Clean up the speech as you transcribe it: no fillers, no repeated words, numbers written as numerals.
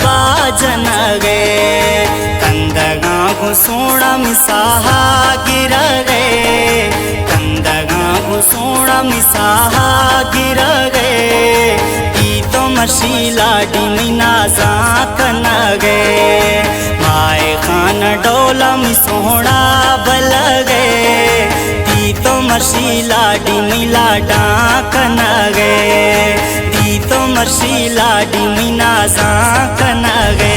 बाजन गे कंदगा घुसोड़ा मिसाहा गिर गे कंदगा घुसोड़ा मिसाहा गिर गे ई तो मशीला डिमिना जाकन गे माए खान डोला मिसोड़ा बल गे ई तो मशीला डिमिला डाकन गे ई तो मशीला डिमिना जाकन गे।